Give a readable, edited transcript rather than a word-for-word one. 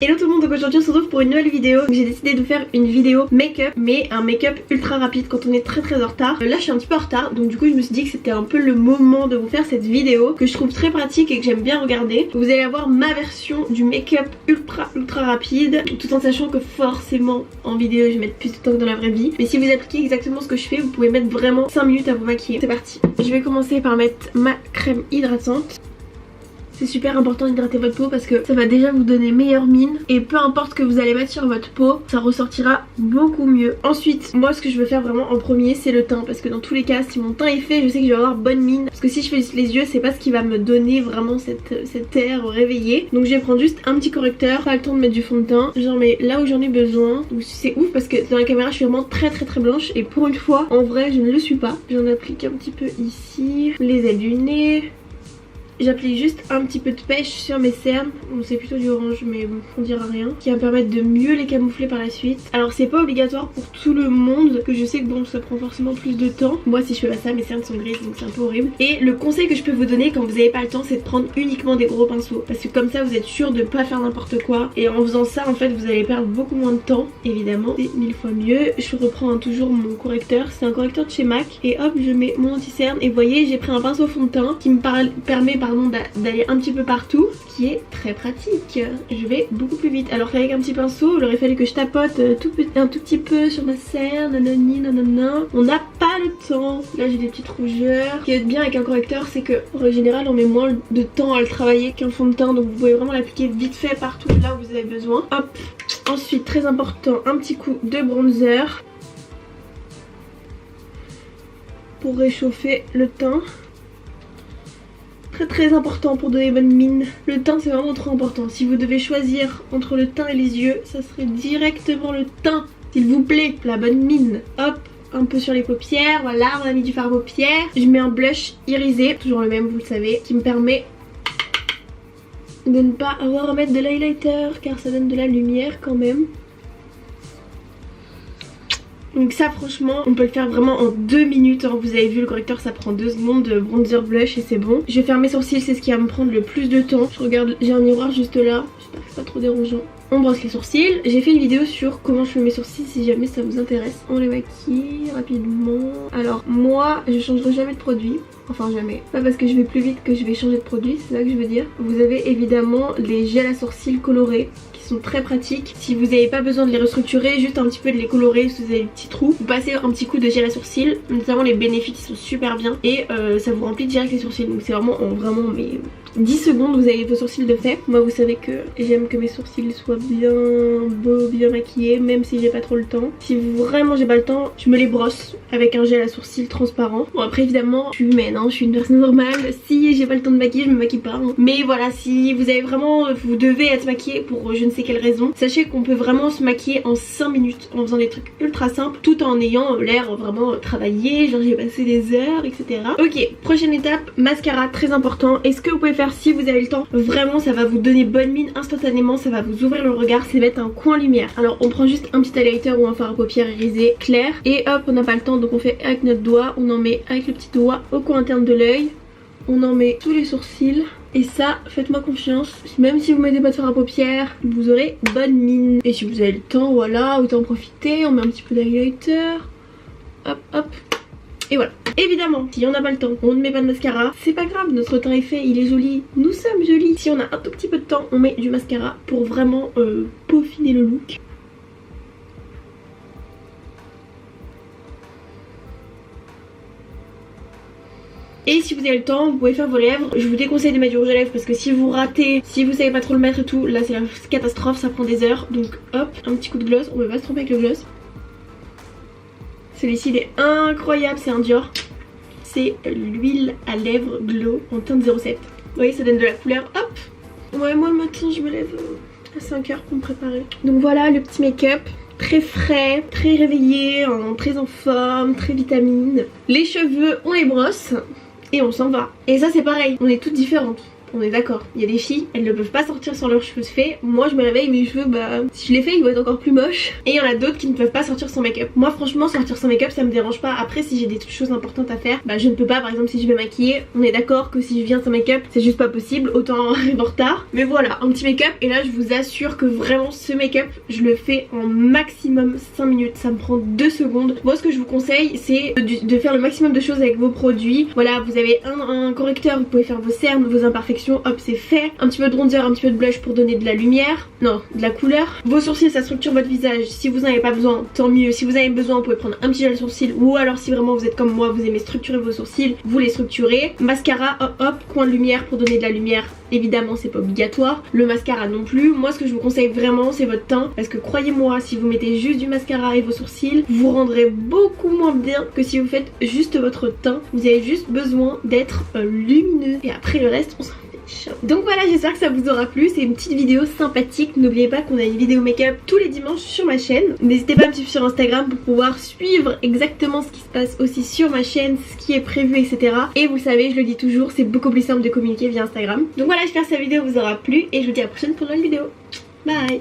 Hello tout le monde, donc aujourd'hui on se retrouve pour une nouvelle vidéo. J'ai décidé de faire une vidéo make-up, mais un make-up ultra rapide quand on est très en retard. Là je suis un petit peu en retard, donc du coup je me suis dit que c'était un peu le moment de vous faire cette vidéo que je trouve très pratique et que j'aime bien regarder. Vous allez avoir ma version du make-up ultra rapide, tout en sachant que forcément en vidéo je vais mettre plus de temps que dans la vraie vie. Mais si vous appliquez exactement ce que je fais, vous pouvez mettre vraiment 5 minutes à vous maquiller. C'est parti. Je vais commencer par mettre ma crème hydratante. C'est super important d'hydrater votre peau parce que ça va déjà vous donner meilleure mine. Et peu importe ce que vous allez mettre sur votre peau, ça ressortira beaucoup mieux. Ensuite, moi ce que je veux faire vraiment en premier c'est le teint. Parce que dans tous les cas, si mon teint est fait, je sais que je vais avoir bonne mine. Parce que si je fais juste les yeux, c'est pas ce qui va me donner vraiment cette air réveillée. Donc je vais prendre juste un petit correcteur. Pas le temps de mettre du fond de teint. J'en mets là où j'en ai besoin. Donc c'est ouf parce que dans la caméra je suis vraiment très blanche. Et pour une fois, en vrai je ne le suis pas. J'en applique un petit peu ici. Les ailes du nez. J'applique juste un petit peu de pêche sur mes cernes, bon, c'est plutôt du orange mais bon, on dira rien, qui va me permettre de mieux les camoufler par la suite. Alors c'est pas obligatoire pour tout le monde, que je sais que bon ça prend forcément plus de temps. Moi si je fais pas ça, mes cernes sont grises donc c'est un peu horrible. Et le conseil que je peux vous donner quand vous avez pas le temps, c'est de prendre uniquement des gros pinceaux. Parce que comme ça vous êtes sûr de pas faire n'importe quoi. Et en faisant ça en fait vous allez perdre beaucoup moins de temps, évidemment. C'est 1000 fois mieux. Je reprends toujours mon correcteur, c'est un correcteur de chez MAC. Et hop je mets mon anti-cerne. Et vous voyez j'ai pris un pinceau fond de teint qui me permet d'aller un petit peu partout, qui est très pratique. Je vais beaucoup plus vite. Alors qu'avec un petit pinceau, il aurait fallu que je tapote un tout petit peu sur ma cerne, nanani nanana. On n'a pas le temps. Là j'ai des petites rougeurs. Ce qui est bien avec un correcteur, c'est que en général on met moins de temps à le travailler qu'un fond de teint, donc vous pouvez vraiment l'appliquer vite fait partout là où vous avez besoin. Hop. Ensuite très important, un petit coup de bronzer pour réchauffer le teint. Très important pour donner bonne mine. Le teint c'est vraiment trop important. Si vous devez choisir entre le teint et les yeux, ça serait directement le teint, s'il vous plaît. La bonne mine. Hop, un peu sur les paupières, voilà, on a mis du fard à paupières. Je mets un blush irisé, toujours le même vous le savez, qui me permet de ne pas avoir à mettre de l'highlighter car ça donne de la lumière quand même. Donc ça franchement on peut le faire vraiment en 2 minutes hein. Vous avez vu le correcteur ça prend 2 secondes de bronzer blush et c'est bon. Je vais faire mes sourcils, c'est ce qui va me prendre le plus de temps. Je regarde, j'ai un miroir juste là, j'espère que c'est pas trop dérangeant. On brosse les sourcils. J'ai fait une vidéo sur comment je fais mes sourcils si jamais ça vous intéresse. On les maquille rapidement. Alors moi je changerai jamais de produit. Enfin jamais. Pas parce que je vais plus vite que je vais changer de produit, c'est ça que je veux dire. Vous avez évidemment les gels à sourcils colorés qui sont très pratiques. Si vous n'avez pas besoin de les restructurer, juste un petit peu de les colorer si vous avez des petits trous. Vous passez un petit coup de gel à sourcils, notamment les bénéfices sont super bien. Et ça vous remplit direct les sourcils. Donc c'est vraiment mais 10 secondes vous avez vos sourcils de fait. Moi vous savez que j'aime que mes sourcils soient bien beaux, bien maquillés, même si j'ai pas trop le temps. Si vraiment j'ai pas le temps, je me les brosse avec un gel à sourcils transparent. Bon après évidemment je suis humaine hein, je suis une personne normale. Si j'ai pas le temps de maquiller, je me maquille pas hein. Mais voilà, si vous avez vraiment, vous devez être maquillé pour je ne sais quelle raison, sachez qu'on peut vraiment se maquiller en 5 minutes en faisant des trucs ultra simples tout en ayant l'air vraiment travaillé, genre j'ai passé des heures etc. Ok, prochaine étape, mascara, très important. Et ce que vous pouvez faire si vous avez le temps, vraiment ça va vous donner bonne mine instantanément, ça va vous ouvrir le regard, c'est mettre un coin lumière. Alors on prend juste un petit highlighter ou un fard à paupières irisé clair et hop on n'a pas le temps donc on fait avec notre doigt, on en met avec le petit doigt au coin interne de l'œil, on en met sous les sourcils. Et ça, faites-moi confiance, même si vous mettez pas de fard à paupières, vous aurez bonne mine. Et si vous avez le temps, voilà, autant en profiter, on met un petit peu d'highlighter. Hop hop. Et voilà. Évidemment, si on n'a pas le temps, on ne met pas de mascara, c'est pas grave, notre teint est fait, il est joli, nous sommes jolis. Si on a un tout petit peu de temps, on met du mascara pour vraiment peaufiner le look. Et si vous avez le temps, vous pouvez faire vos lèvres. Je vous déconseille de mettre du rouge à lèvres parce que si vous ratez, si vous savez pas trop le mettre et tout, là c'est la catastrophe, ça prend des heures. Donc hop, un petit coup de gloss, on peut pas se tromper avec le gloss. Celui-ci il est incroyable, c'est un Dior. C'est l'huile à lèvres Glow en teinte 07. Vous voyez ça donne de la couleur, hop. Ouais moi le matin je me lève à 5 h pour me préparer. Donc voilà le petit make-up. Très frais, très réveillé, très en forme, très vitamine. Les cheveux on les brosse. Et on s'en va. Et ça c'est pareil, on est toutes différentes. On est d'accord. Il y a des filles, elles ne peuvent pas sortir sans leurs cheveux faits. Moi je me réveille, mes cheveux, bah si je les fais ils vont être encore plus moches. Et il y en a d'autres qui ne peuvent pas sortir sans make-up. Moi franchement sortir sans make-up ça me dérange pas. Après si j'ai des choses importantes à faire, bah je ne peux pas. Par exemple si je vais maquiller, on est d'accord que si je viens sans make-up c'est juste pas possible, autant arriver en retard. Mais voilà, un petit make-up et là je vous assure que vraiment ce make-up je le fais en maximum 5 minutes. Ça me prend 2 secondes. Moi ce que je vous conseille c'est de faire le maximum de choses avec vos produits. Voilà, vous avez un correcteur, vous pouvez faire vos cernes, vos imperfections, hop c'est fait. Un petit peu de bronzer, un petit peu de blush pour donner de la lumière, non de la couleur. Vos sourcils ça structure votre visage, si vous n'en avez pas besoin tant mieux. Si vous avez besoin vous pouvez prendre un petit gel sourcil, ou alors si vraiment vous êtes comme moi, vous aimez structurer vos sourcils, vous les structurez. Mascara, hop hop, coin de lumière pour donner de la lumière, évidemment c'est pas obligatoire. Le mascara non plus. Moi ce que je vous conseille vraiment c'est votre teint, parce que croyez-moi si vous mettez juste du mascara et vos sourcils, vous rendrez beaucoup moins bien que si vous faites juste votre teint. Vous avez juste besoin d'être lumineux et après le reste on s'en fiche. Donc voilà, j'espère que ça vous aura plu. C'est une petite vidéo sympathique. N'oubliez pas qu'on a une vidéo make-up tous les dimanches sur ma chaîne. N'hésitez pas à me suivre sur Instagram pour pouvoir suivre exactement ce qui se passe aussi sur ma chaîne, ce qui est prévu, etc. Et vous savez, je le dis toujours, c'est beaucoup plus simple de communiquer via Instagram. Donc voilà, j'espère que cette vidéo vous aura plu et je vous dis à la prochaine pour une nouvelle vidéo. Bye.